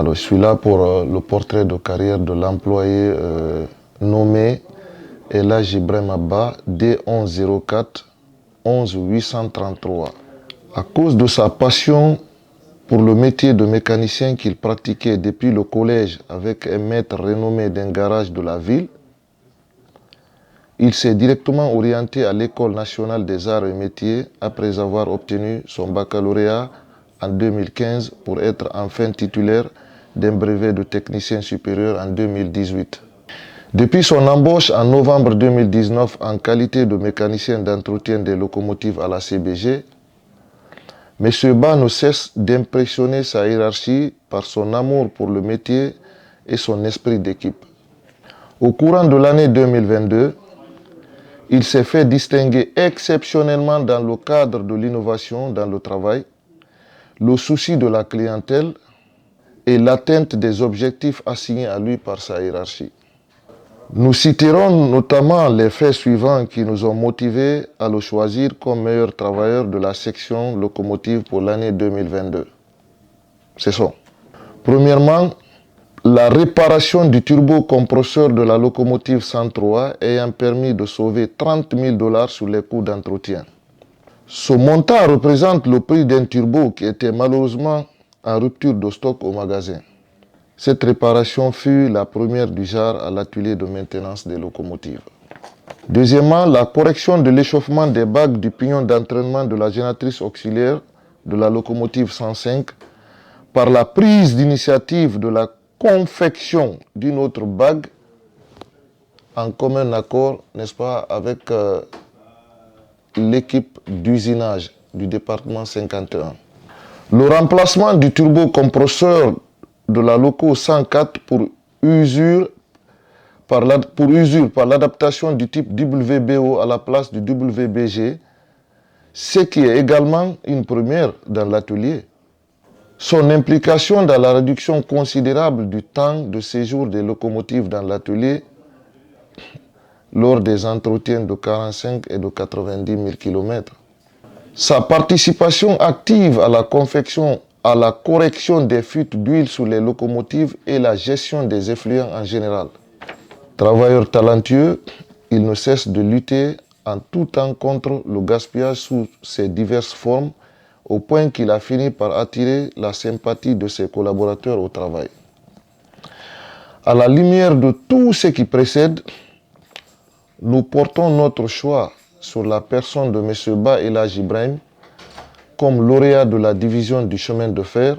Alors, je suis là pour le portrait de carrière de l'employé nommé Elhadji Ibrahim Abba, D1104 11833. À cause de sa passion pour le métier de mécanicien qu'il pratiquait depuis le collège avec un maître renommé d'un garage de la ville, il s'est directement orienté à l'École nationale des arts et métiers après avoir obtenu son baccalauréat en 2015 pour être enfin titulaire d'un brevet de technicien supérieur en 2018. Depuis son embauche en novembre 2019 en qualité de mécanicien d'entretien des locomotives à la CBG, M. Ba ne cesse d'impressionner sa hiérarchie par son amour pour le métier et son esprit d'équipe. Au courant de l'année 2022, il s'est fait distinguer exceptionnellement dans le cadre de l'innovation dans le travail, le souci de la clientèle et l'atteinte des objectifs assignés à lui par sa hiérarchie. Nous citerons notamment les faits suivants qui nous ont motivés à le choisir comme meilleur travailleur de la section locomotive pour l'année 2022. Ce sont, premièrement, la réparation du turbocompresseur de la locomotive 103 ayant permis de sauver 30 000 $ sur les coûts d'entretien. Ce montant représente le prix d'un turbo qui était malheureusement en rupture de stock au magasin. Cette réparation fut la première du genre à l'atelier de maintenance des locomotives. Deuxièmement, la correction de l'échauffement des bagues du pignon d'entraînement de la génératrice auxiliaire de la locomotive 105 par la prise d'initiative de la confection d'une autre bague en commun accord, n'est-ce pas, avec l'équipe d'usinage du département 51. Le remplacement du turbocompresseur de la loco 104 pour usure par l'adaptation du type WBO à la place du WBG, ce qui est également une première dans l'atelier. Son implication dans la réduction considérable du temps de séjour des locomotives dans l'atelier lors des entretiens de 45 et de 90 000 km. Sa participation active à la confection, à la correction des fuites d'huile sur les locomotives et la gestion des effluents en général. Travailleur talentueux, il ne cesse de lutter en tout temps contre le gaspillage sous ses diverses formes, au point qu'il a fini par attirer la sympathie de ses collaborateurs au travail. À la lumière de tout ce qui précède, nous portons notre choix sur la personne de M. Ba Elhadji Ibrahim comme lauréat de la division du chemin de fer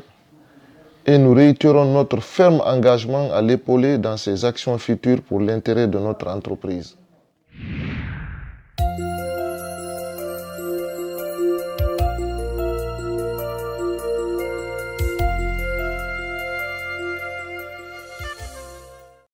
et nous réitérons notre ferme engagement à l'épauler dans ses actions futures pour l'intérêt de notre entreprise.